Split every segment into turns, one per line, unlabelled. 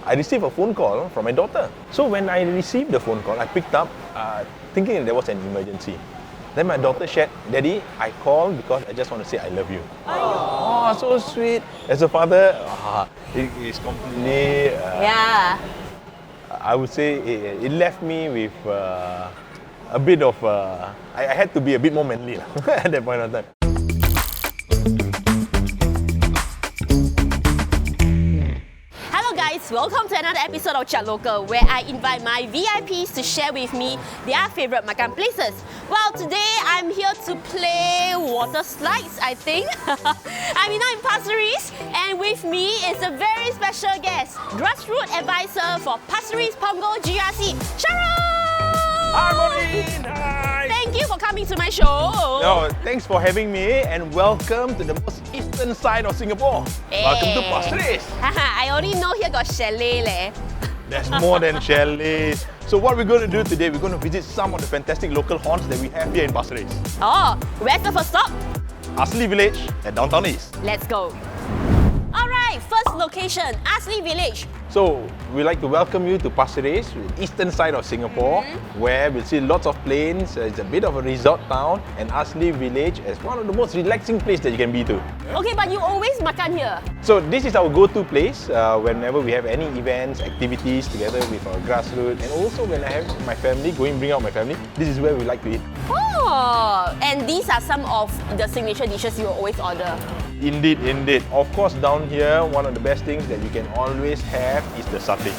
I received a phone call from my daughter. So when I received the phone call, I picked up thinking that there was an emergency. Then my daughter shared, "Daddy, I called because I just want to say I love you." Oh, so sweet. As a father, it is completely...
Yeah.
I would say it left me with a bit of... I had to be a bit more manly at that point of time.
Welcome to another episode of CHIAK Local, where I invite my VIPs to share with me their favourite makan places. Well, today I'm here to play water slides, I think. I'm now in Pasir Ris, and with me is a very special guest, grassroots advisor for Pasir Ris-Punggol GRC, Sharael!
Hi, Maureen! Hi!
Thank you for coming to my show.
No, thanks for having me, and welcome to the most eastern side of Singapore.
Hey.
Welcome to Pasir Ris.
I only know here got chalet leh.
There's more than chalets. So what we're going to do today, we're going to visit some of the fantastic local haunts that we have here in Pasir Ris.
Oh, where's the first stop?
Asli Village at downtown East.
Let's go. Alright, first location, Asli Village.
So, we'd like to welcome you to Pasir Ris, eastern side of Singapore, where we'll see lots of plains. It's a bit of a resort town, and Asli Village is one of the most relaxing places that you can be to.
Okay, but you always makan here.
So, this is our go-to place whenever we have any events, activities together with our grassroots, and also when I have my family, bring out my family, this is where we like to eat.
Oh, and these are some of the signature dishes you always order.
Indeed, indeed. Of course, down here, one of the best things that you can always have is the satay.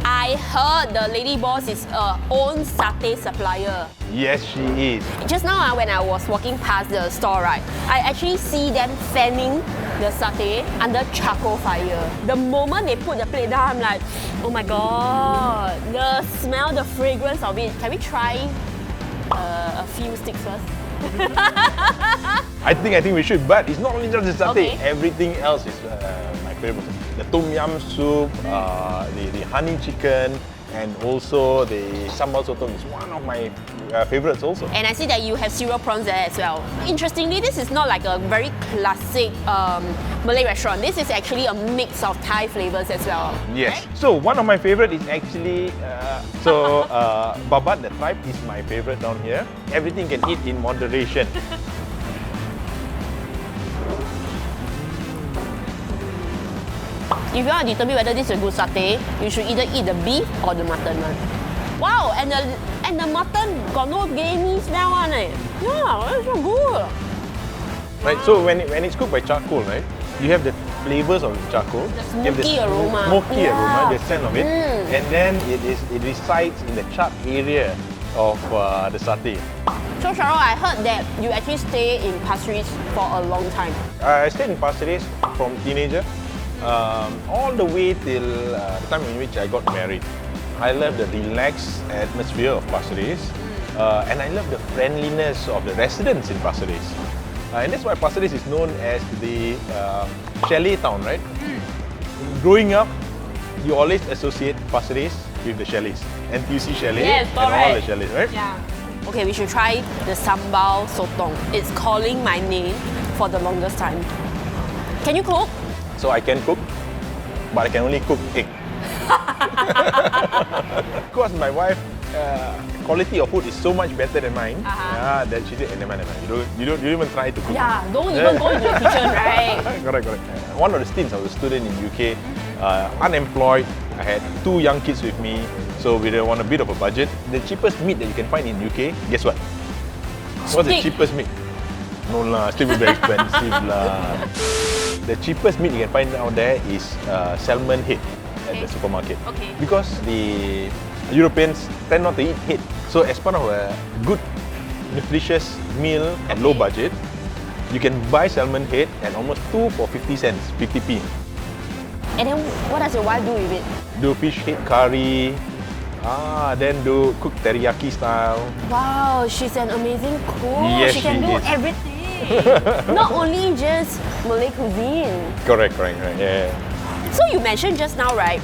I heard the lady boss is her own satay supplier.
Yes, she is.
Just now, when I was walking past the store, right, I actually see them fanning the satay under charcoal fire. The moment they put the plate down, I'm like, oh my god, the smell, the fragrance of it. Can we try a few sticks first?
I think we should, but it's not only just the satay.
Okay.
Everything else is my favorite. The tom yum soup, the honey chicken, and also the sambal sotong is one of my favorites also.
And I see that you have cereal prawns there as well. Interestingly, this is not like a very classic Malay restaurant. This is actually a mix of Thai flavors as well.
Yes.
Right?
So one of my favorite is actually babat. The tribe is my favorite down here. Everything can eat in moderation.
If you want to determine whether this is a good satay, you should either eat the beef or the mutton one. Wow, and the mutton got no gamey smell on it. Yeah, that's so good.
Right. So when it's cooked by charcoal, right, you have the flavors of the charcoal.
The
you have
smoky aroma.
Smoky aroma,
Yeah.
the scent of it, and then it resides in the chart area of the satay.
So Sharael, I heard that you actually stay in Pasir Ris for a long time.
I stayed in Pasir Ris from teenager all the way till the time in which I got married. I love the relaxed atmosphere of Pasir Ris, and I love the friendliness of the residents in Pasir Ris. And that's why Pasir Ris is known as the chalet town, right? Growing up, you always associate Pasir Ris with the chalets. NTUC chalet
Yes,
and all the chalets, right?
Yeah. Okay, we should try the sambal sotong. It's calling my name for the longest time. Can you cook?
So I can cook, but I can only cook egg. Because my wife, quality of food is so much better than mine. That she said, never mind. You don't even try to cook.
Yeah, don't even go into the kitchen, right?
Correct. One of the stints, I was a student in UK, unemployed. I had 2 young kids with me, so we were on a bit of a budget. The cheapest meat that you can find in UK, guess what? What's the cheapest meat? No lah, still very expensive lah. The cheapest meat you can find out there is salmon head at the supermarket.
Okay.
Because the Europeans tend not to eat head. So as part of a good, nutritious meal at low budget, you can buy salmon head at almost 2 for 50 cents, 50p.
And then what does your wife do with it?
Do fish head curry, then do cook teriyaki style.
Wow, she's an amazing cook.
Yes,
she can
she
do
is.
everything. Not only just Malay cuisine.
Correct, yeah.
So you mentioned just now, right?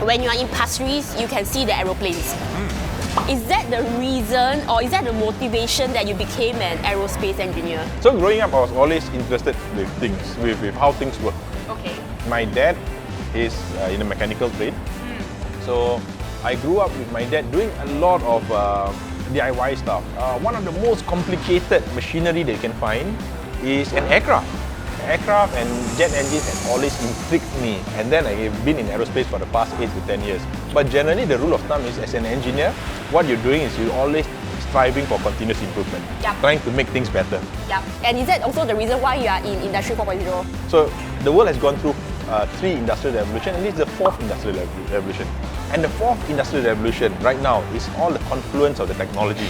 When you are in Pasir Ris, you can see the aeroplanes. Is that the reason or is that the motivation that you became an aerospace engineer?
So growing up, I was always interested with things, with how things work.
Okay.
My dad, is in a mechanical trade. So I grew up with my dad doing a lot of DIY stuff. One of the most complicated machinery that you can find is an aircraft. Aircraft and jet engines have always intrigued me, and then I've been in aerospace for the past 8 to 10 years. But generally the rule of thumb is, as an engineer, what you're doing is you're always striving for continuous improvement, trying to make things better.
And is that also the reason why you are in Industry 4.0?
So the world has gone through 3 industrial revolutions, and this is the 4th industrial revolution. And the 4th industrial revolution right now is all the confluence of the technology.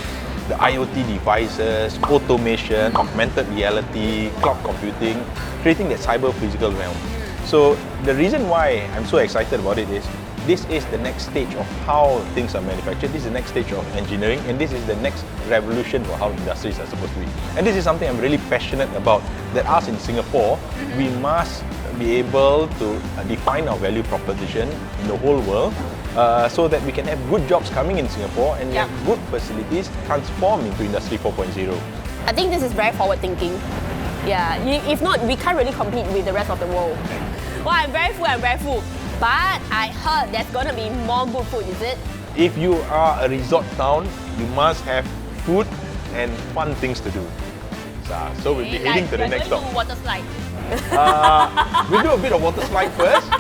The IoT devices, automation, augmented reality, cloud computing, creating that cyber-physical realm. So the reason why I'm so excited about it is, this is the next stage of how things are manufactured. This is the next stage of engineering, and this is the next revolution for how industries are supposed to be. And this is something I'm really passionate about, that us in Singapore, we must be able to define our value proposition in the whole world, so that we can have good jobs coming in Singapore and we have good facilities transform into Industry 4.0.
I think this is very forward thinking. Yeah, if not, we can't really compete with the rest of the world. Well, I'm very full. But I heard there's gonna be more good food, is it?
If you are a resort town, you must have food and fun things to do. So we'll be heading to the next stop.
Water slide.
We'll do a bit of water slide first,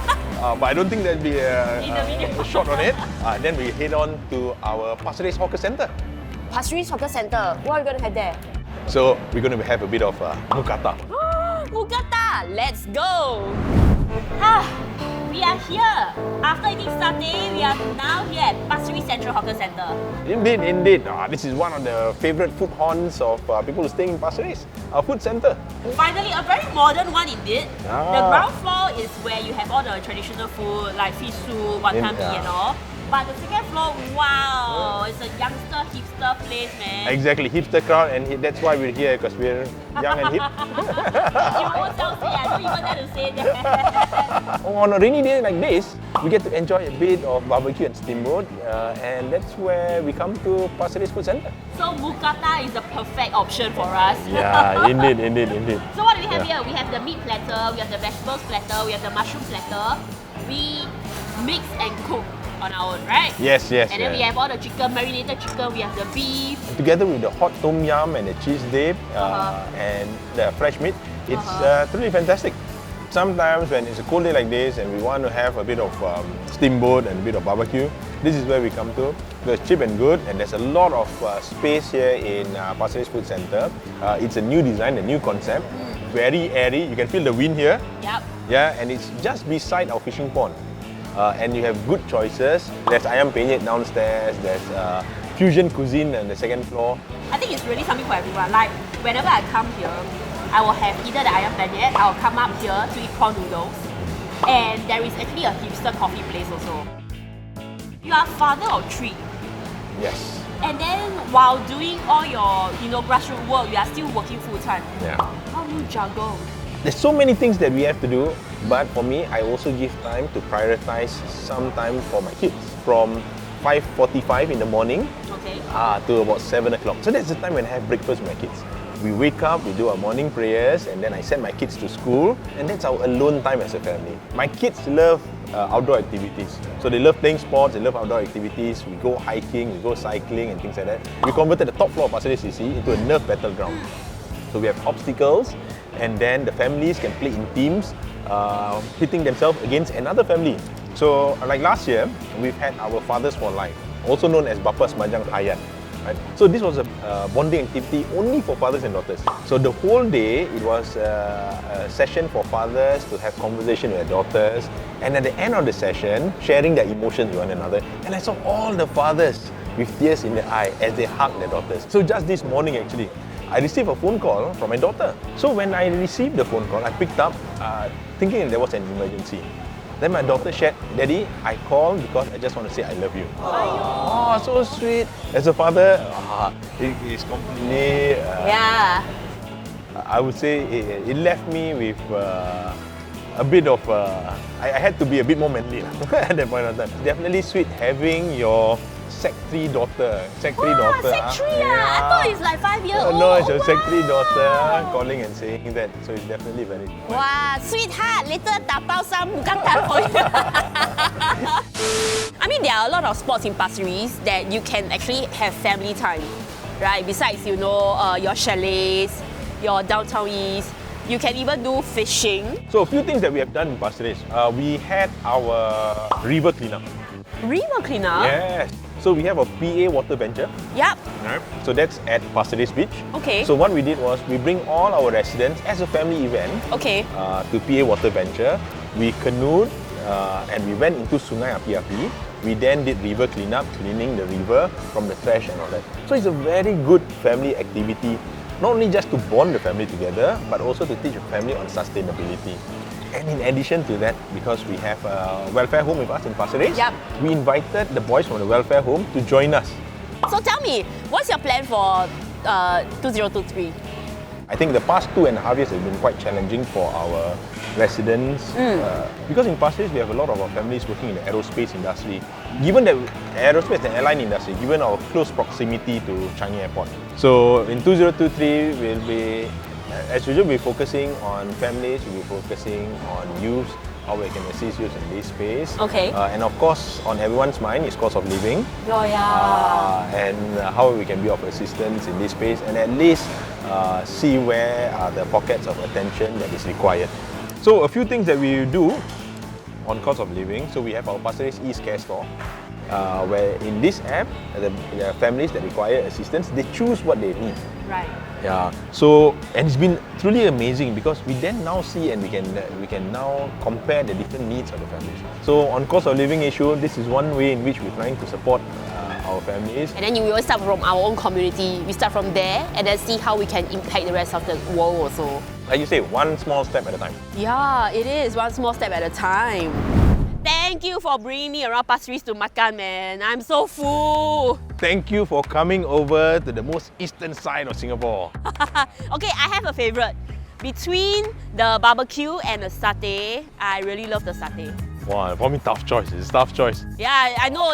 but I don't think there'll be a shot on it. Then we head on to our Pasir Ris Hawker Centre.
Pasir Ris Hawker Centre, what are we going to have there?
So we're going to have a bit of mookata.
Mookata, let's go! We are here. After eating satay, we are now here at Pasir Ris Central Hawker Centre.
Indeed. This is one of the favourite food haunts of people who stay in Pasir Ris, our food centre.
Finally, a very modern one indeed. The ground floor is where you have all the traditional food like fish soup, wanton mee and all. But the second floor, wow, it's a youngster, hipster place, man.
Exactly, hipster crowd, and that's why we're here, because we're young and hip.
You won't tell me, I don't even dare to say that.
On a rainy day like this, we get to enjoy a bit of barbecue and steamboat, and that's where we come to Pasir Ris Food Centre.
So mookata is the perfect option for us.
Yeah, indeed.
So what do we have here? We have the meat platter, we have the vegetables platter, we have the mushroom platter. We mix and cook on our own, right?
Yes.
And then we have all the chicken, marinated chicken, we have the beef.
Together with the hot tom yum and the cheese dip and the fresh meat, it's truly fantastic. Sometimes when it's a cold day like this and we want to have a bit of steamboat and a bit of barbecue, this is where we come to. It's cheap and good, and there's a lot of space here in Pasir Ris Food Centre. It's a new design, a new concept, very airy. You can feel the wind here.
Yep.
Yeah, and it's just beside our fishing pond. And you have good choices. There's ayam penyet downstairs, there's fusion cuisine on the second floor.
I think it's really something for everyone. Like, whenever I come here, I will have either the ayam penyet, I will come up here to eat prawn noodles, and there is actually a hipster coffee place also. You are father of 3.
Yes.
And then while doing all your grassroots work, you are still working full-time.
Yeah.
How do you juggle?
There's so many things that we have to do, but for me, I also give time to prioritize some time for my kids. From 5:45 in the morning to about 7 o'clock. So that's the time when I have breakfast with my kids. We wake up, we do our morning prayers, and then I send my kids to school, and that's our alone time as a family. My kids love outdoor activities. So they love playing sports, they love outdoor activities. We go hiking, we go cycling and things like that. We converted the top floor of Pasir Ris CC into a Nerf battleground. So we have obstacles, and then the families can play in teams, pitting themselves against another family. So like last year, we've had our Fathers for Life, also known as Bapa Semajang Hayat. Right? So this was a bonding activity only for fathers and daughters. So the whole day, it was a session for fathers to have conversation with their daughters, and at the end of the session, sharing their emotions with one another. And I saw all the fathers with tears in their eye as they hugged their daughters. So just this morning actually, I received a phone call from my daughter. So when I received the phone call, I picked up thinking there was an emergency. Then my daughter shared, "Daddy, I called because I just want to say I love you." Oh, so sweet. As a father, it's completely... I would say it left me with a bit of... I had to be a bit more manly at that point of time. Definitely sweet having your Sec 3 daughter. Sec 3
Wow,
daughter.
Sec 3 I thought it's like 5 years old.
No, it's a Sec 3
Wow.
daughter calling and saying that. So it's definitely very nice.
Wow, sweetheart, later tapao some mugantan for you. I mean, there are a lot of spots in Pasir Ris that you can actually have family time, right? Besides, you know, your chalets, your downtown east, you can even do fishing.
So a few things that we have done in Pasir Ris. We had our river cleanup.
River cleanup?
Yes. So we have a PA water venture.
Yep.
So that's at Pasir Ris Beach.
Okay.
So what we did was we bring all our residents as a family event
Okay.
to PA water venture. We canoed and we went into Sungai Api-Api. We then did river cleanup, cleaning the river from the trash and all that. So it's a very good family activity, not only just to bond the family together, but also to teach the family on sustainability. And in addition to that, because we have a welfare home with us in Pasir Ris,
Yep.
we invited the boys from the welfare home to join us.
So tell me, what's your plan for 2023?
I think the past 2.5 years have been quite challenging for our residents because in Pasir Ris we have a lot of our families working in the aerospace industry. Given that aerospace and airline industry, given our close proximity to Changi Airport. So in 2023 we'll be, as usual, we'll be focusing on families, we'll be focusing on youth, how we can assist youth in this space.
Okay.
And of course, on everyone's mind is cost of living.
Oh yeah.
And how we can be of assistance in this space and at least see where are the pockets of attention that is required. So a few things that we do on cost of living. So we have our Pasir Ris East Care Store where in this app, the families that require assistance, they choose what they need.
Right.
Yeah. So and it's been truly amazing because we then now see and we can now compare the different needs of the families. So on cost of living issue, this is one way in which we're trying to support our families.
And then we always start from our own community. We start from there and then see how we can impact the rest of the world also.
Like you say, one small step at a time.
Yeah, it is. One small step at a time. Thank you for bringing me around Pasir Ris to makan, man. I'm so full.
Thank you for coming over to the most eastern side of Singapore.
Okay, I have a favorite. Between the barbecue and the satay, I really love the satay.
Wow, for me, tough choice. It's a tough choice.
Yeah, I know.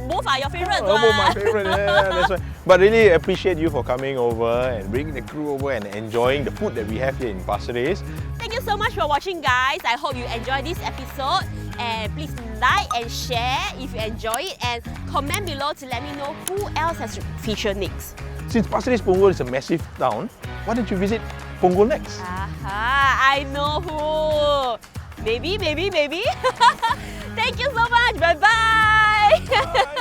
Both are your favorites.
Both my favorite. Yeah, that's right. But really appreciate you for coming over and bringing the crew over and enjoying the food that we have here in Pasir Ris.
Thank you so much for watching, guys. I hope you enjoyed this episode. And please like and share if you enjoy it. And comment below to let me know who else has featured next.
Since Pasir Ris-Punggol is a massive town, why don't you visit Punggol next?
Aha, I know who. Maybe. Thank you so much. Bye-bye.